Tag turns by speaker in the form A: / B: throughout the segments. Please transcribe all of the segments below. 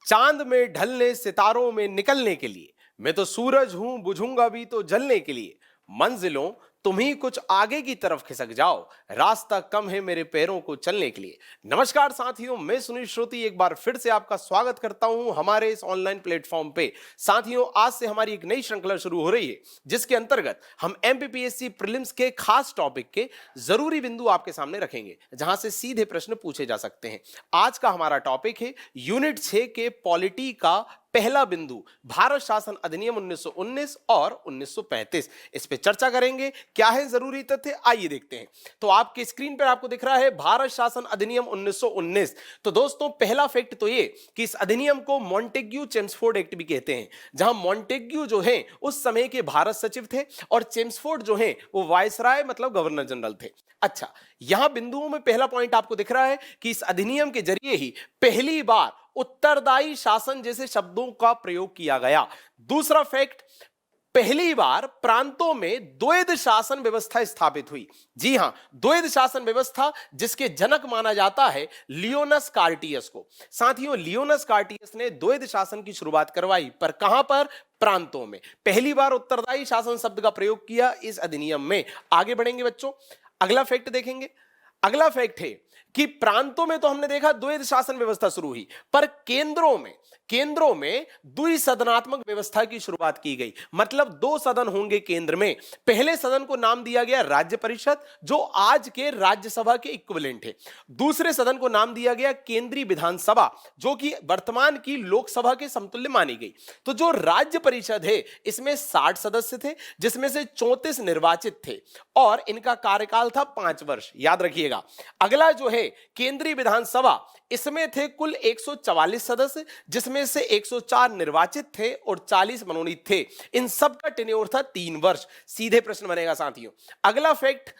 A: चांद में ढलने सितारों में निकलने के लिए। मैं तो सूरज हूं, बुझूंगा भी तो जलने के लिए। मंजिलों तुम ही कुछ आगे की तरफ खिसक जाओ, रास्ता कम है मेरे पैरों को चलने के लिए। नमस्कार साथियों, मैं सुनील श्रुति एक बार फिर से आपका स्वागत करता हूं हमारे इस ऑनलाइन प्लेटफॉर्म पे। साथियों, आज से हमारी एक नई श्रृंखला शुरू हो रही है जिसके अंतर्गत हम एमपीपीएससी प्रीलिम्स के खास टॉपिक के जरूरी बिंदु आपके सामने रखेंगे, जहां से सीधे प्रश्न पूछे जा सकते हैं। आज का हमारा टॉपिक है यूनिट 6 के पॉलिटी का पहला बिंदु, भारत शासन अधिनियम 1919 और 1935। इस पे चर्चा करेंगे। क्या है जरूरी तथ्य, आइए देखते हैं। तो आपके स्क्रीन पर आपको दिख रहा है भारत शासन अधिनियम 1919। तो दोस्तों, पहला फैक्ट तो ये कि इस अधिनियम को मॉन्टेग्यू चेम्सफोर्ड एक्ट भी कहते हैं, जहां मॉन्टेग्यू जो है उस समय के भारत सचिव थे और चेम्सफोर्ड जो है वो वायसराय मतलब गवर्नर जनरल थे। अच्छा, यहां बिंदुओं में पहला पॉइंट आपको दिख रहा है कि इस अधिनियम के जरिए ही पहली बार उत्तरदायी शासन जैसे शब्दों का प्रयोग किया गया। दूसरा फैक्ट, पहली बार प्रांतों में द्वैध शासन व्यवस्था स्थापित हुई। जी हां, द्वैध शासन व्यवस्था जिसके जनक माना जाता है लियोनस कार्टियस को। साथियों, लियोनस कार्टियस ने द्वैध शासन की शुरुआत करवाई, पर कहां पर? प्रांतों में। पहली बार उत्तरदायी शासन शब्द का प्रयोग किया इस अधिनियम में। आगे बढ़ेंगे बच्चों, अगला फैक्ट देखेंगे। अगला फैक्ट है कि प्रांतों में तो हमने देखा द्वैध शासन व्यवस्था शुरू हुई, पर केंद्रों में द्विसदनात्मक व्यवस्था की शुरुआत की गई। मतलब दो सदन होंगे केंद्र में। पहले सदन को नाम दिया गया राज्य परिषद, जो आज के राज्यसभा के इक्विवेलेंट है। दूसरे सदन को नाम दिया गया केंद्रीय विधानसभा, जो कि वर्तमान की लोकसभा के समतुल्य मानी गई। तो जो राज्य परिषद है इसमें 60 सदस्य थे, जिसमें से 34 निर्वाचित थे और इनका कार्यकाल था 5 वर्ष। याद रखिएगा। अगला जो है केंद्रीय विधानसभा, इसमें थे कुल 144 सदस्य, जिसमें से 104 निर्वाचित थे और 40 मनोनीत थे। इन सब का टेन्योर था 3 वर्ष। सीधे प्रश्न बनेगा साथियों। अगला फैक्ट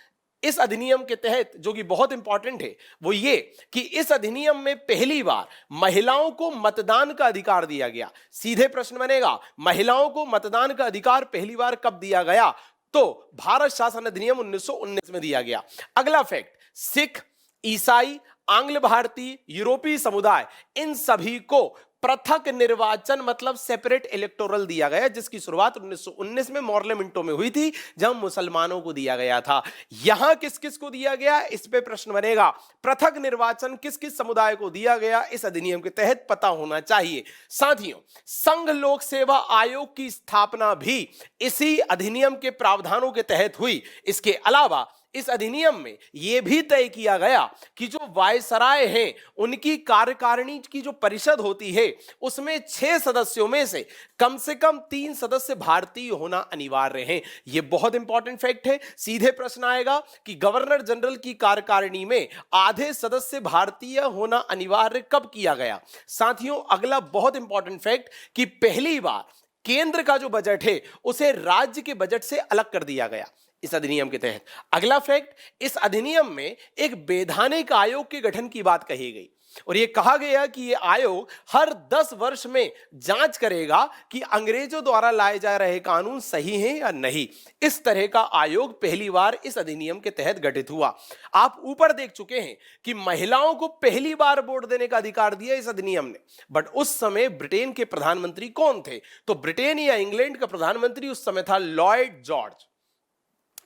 A: इस अधिनियम के तहत जो कि बहुत इंपॉर्टेंट है वो ये कि इस अधिनियम में पहली बार महिलाओं को मतदान का अधिकार दिया गया। सीधे प्रश्न बनेगा, महिलाओं को मतदान का अधिकार पहली बार कब दिया गया? तो भारत शासन अधिनियम 1919 में दिया गया। अगला फैक्ट, सिख, ईसाई, आंग्ल भारतीय, यूरोपीय समुदाय, इन सभी को पृथक निर्वाचन मतलब सेपरेट इलेक्टोरल दिया गया, जिसकी शुरुआत 1919 में मॉर्लेमेंटो में हुई थी, जब मुसलमानों को दिया गया था। यहां किस किस को दिया गया, इस पे प्रश्न बनेगा। पृथक निर्वाचन किस किस समुदाय को दिया गया, इस अधिनियम के तहत पता होना चाहिए। साथियों, संघ लोक सेवा आयोग की स्थापना भी इसी अधिनियम के प्रावधानों के तहत हुई। इसके अलावा इस अधिनियम में यह भी तय किया गया कि जो वायसराय हैं उनकी कार्यकारिणी की जो परिषद होती है उसमें 6 सदस्यों में से कम 3 सदस्य भारतीय होना अनिवार्य हैं। यह बहुत इंपॉर्टेंट फैक्ट है। सीधे प्रश्न आएगा कि गवर्नर जनरल की कार्यकारिणी में आधे सदस्य भारतीय होना अनिवार्य कब किया गया? साथियों, अगला बहुत इंपॉर्टेंट फैक्ट कि पहली बार केंद्र का जो बजट है उसे राज्य के बजट से अलग कर दिया गया इस अधिनियम के तहत। अगला फैक्ट, इस अधिनियम में एक वैधानिक आयोग के गठन की बात कही गई और यह कहा गया कि यह आयोग हर 10 वर्ष में जांच करेगा कि अंग्रेजों द्वारा लाए जा रहे कानून सही हैं या नहीं। इस तरह का आयोग पहली बार इस अधिनियम के तहत गठित हुआ। आप ऊपर देख चुके हैं कि महिलाओं को पहली बार वोट देने का अधिकार दिया इस अधिनियम ने, बट उस समय ब्रिटेन के प्रधानमंत्री कौन थे? तो ब्रिटेन या इंग्लैंड का प्रधानमंत्री उस समय था लॉर्ड जॉर्ज।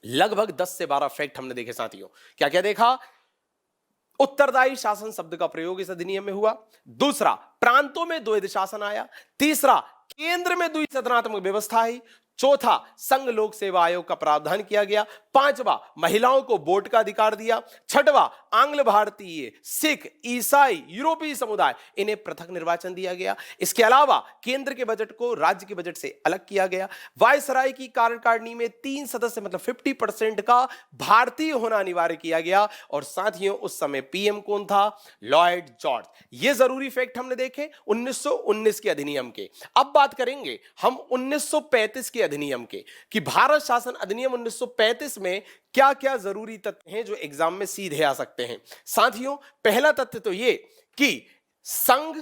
A: लगभग 10 से 12 फैक्ट हमने देखे साथियों। क्या क्या देखा? उत्तरदायी शासन शब्द का प्रयोग इस अधिनियम में हुआ। दूसरा, प्रांतों में द्वैध शासन आया। तीसरा, केंद्र में द्विसदनात्मक व्यवस्था आई। चौथा, संघ लोक सेवा आयोग का प्रावधान किया गया। पांचवा, महिलाओं को वोट का अधिकार दिया। छठवां, आंग्ल भारतीय, सिख, ईसाई, यूरोपीय समुदाय, इन्हें पृथक निर्वाचन दिया गया। इसके अलावा केंद्र के बजट को राज्य के बजट से अलग किया गया। वायसराय की कार्यकारिणी में 3 सदस्य मतलब 50% का भारतीय होना अनिवार्य किया गया। और साथियों, उस समय पीएम कौन था? Lord George. ये जरूरी फैक्ट हमने देखे 1919 के अधिनियम के। अब बात करेंगे हम 1935 के अधिनियम के कि भारत शासन अधिनियम 1935 में क्या क्या जरूरी तथ्य हैं जो एग्जाम में सीधे आ सकते हैं। साथियों, पहला तथ्य तो ये कि संघ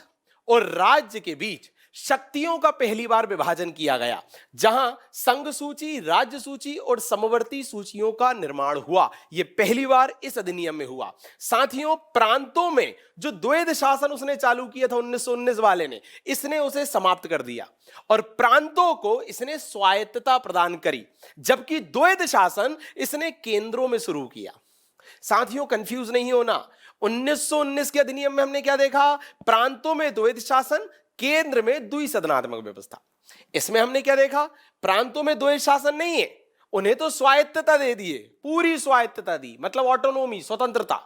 A: और राज्य के बीच शक्तियों का पहली बार विभाजन किया गया, जहां संघ सूची, राज्य सूची और समवर्ती सूचियों का निर्माण हुआ। यह पहली बार इस अधिनियम में हुआ। साथियों, प्रांतों में जो द्वैध शासन उसने चालू किया था 1919 वाले ने, इसने उसे समाप्त कर दिया और प्रांतों को इसने स्वायत्तता प्रदान करी, जबकि द्वैध शासन इसने केंद्रों में शुरू किया। साथियों, कंफ्यूज नहीं होना। 1919 के अधिनियम में हमने क्या देखा? प्रांतों में द्वैध शासन, केंद्र में द्विसदनात्मक व्यवस्था। इसमें हमने क्या देखा? प्रांतों में द्वैध शासन नहीं है, उन्हें तो स्वायत्तता दे दिए, पूरी स्वायत्तता दी, मतलब ऑटोनोमी, स्वतंत्रता।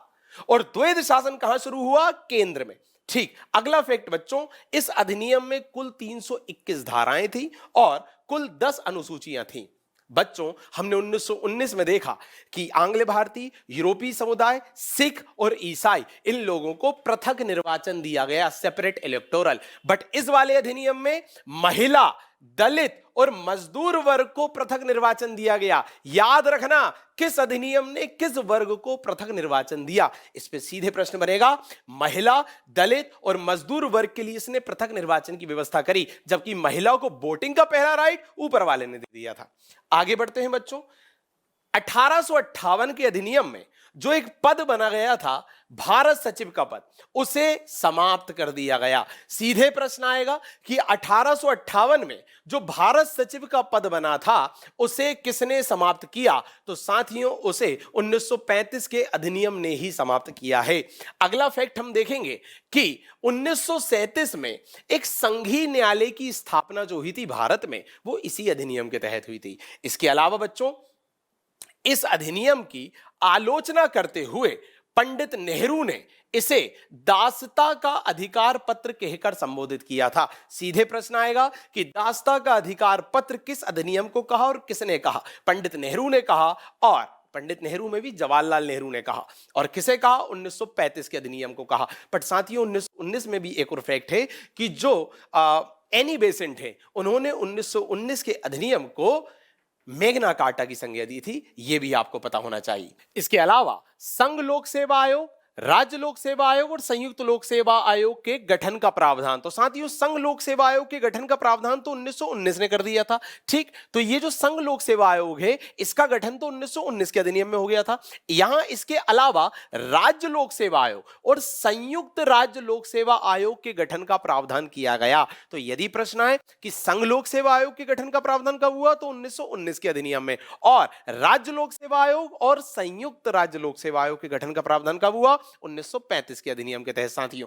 A: और द्वैध शासन कहां शुरू हुआ? केंद्र में। ठीक, अगला फैक्ट बच्चों, इस अधिनियम में कुल 321 धाराएं थी और कुल 10 अनुसूचियां थी। बच्चों, हमने 1919 में देखा कि आंग्ल भारतीय, यूरोपीय समुदाय, सिख और ईसाई, इन लोगों को पृथक निर्वाचन दिया गया, सेपरेट इलेक्टोरल। बट इस वाले अधिनियम में महिला, दलित और मजदूर वर्ग को पृथक निर्वाचन दिया गया। याद रखना, किस अधिनियम ने किस वर्ग को पृथक निर्वाचन दिया? इस पे सीधे प्रश्न बनेगा। महिला, दलित और मजदूर वर्ग के लिए इसने पृथक निर्वाचन की व्यवस्था करी, जबकि महिलाओं को वोटिंग का पहला राइट ऊपर वाले ने दे दिया था। आगे बढ़ते हैं बच्चों। 1858 के अधिनियम में जो एक पद बना गया था, भारत सचिव का पद, उसे समाप्त कर दिया गया। सीधे प्रश्न आएगा कि 1858 में जो भारत सचिव का पद बना था, उसे किसने समाप्त किया? तो साथियों, उसे 1935 के अधिनियम ने ही समाप्त किया है। अगला फैक्ट हम देखेंगे कि 1937 में एक संघीय न्यायालय की स्थापना जो हुई थी भारत में, वो इसी अधिनियम के तहत हुई थी। इसके अलावा बच्चों, इस अधिनियम की आलोचना करते हुए पंडित नेहरू ने इसे दासता का अधिकार पत्र कहकर संबोधित किया था। सीधे प्रश्न आएगा कि दासता का अधिकार पत्र किस अधिनियम को कहा और किसने कहा? पंडित नेहरू ने कहा, और पंडित नेहरू में भी जवाहरलाल नेहरू ने कहा। और किसे कहा? 1935 के अधिनियम को कहा। बट साथियों, 1919 में भी एक और फैक्ट है कि जो एनी बेसेंट है, उन्होंने 1919 के अधिनियम को मेग्ना कार्टा की संज्ञा दी थी। यह भी आपको पता होना चाहिए। इसके अलावा संघ लोक सेवा आयोग, राज्य लोक सेवा आयोग और संयुक्त लोक सेवा आयोग के गठन का प्रावधान, तो साथियों संघ लोक सेवा आयोग के गठन का प्रावधान तो 1919 ने कर दिया था। ठीक, तो ये जो संघ लोक सेवा आयोग है, इसका गठन तो 1919 के अधिनियम में हो गया था। यहां इसके अलावा राज्य लोक सेवा आयोग और संयुक्त राज्य लोक सेवा आयोग के गठन का प्रावधान किया गया। तो यदि प्रश्न आए कि संघ लोक सेवा आयोग के गठन का प्रावधान कब हुआ, तो 1919 के अधिनियम में, और राज्य लोक सेवा आयोग और संयुक्त राज्य लोक सेवा आयोग के गठन का प्रावधान कब हुआ? 1935 के अधिनियम के तहत। साथियों,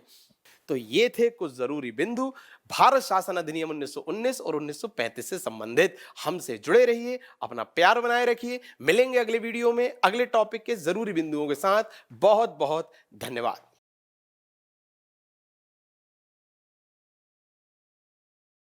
A: तो ये थे कुछ जरूरी बिंदु भारत शासन अधिनियम 1919 और 1935 से संबंधित। हमसे जुड़े रहिए, अपना प्यार बनाए रखिए। मिलेंगे अगले वीडियो में अगले टॉपिक के जरूरी बिंदुओं के साथ। बहुत बहुत धन्यवाद।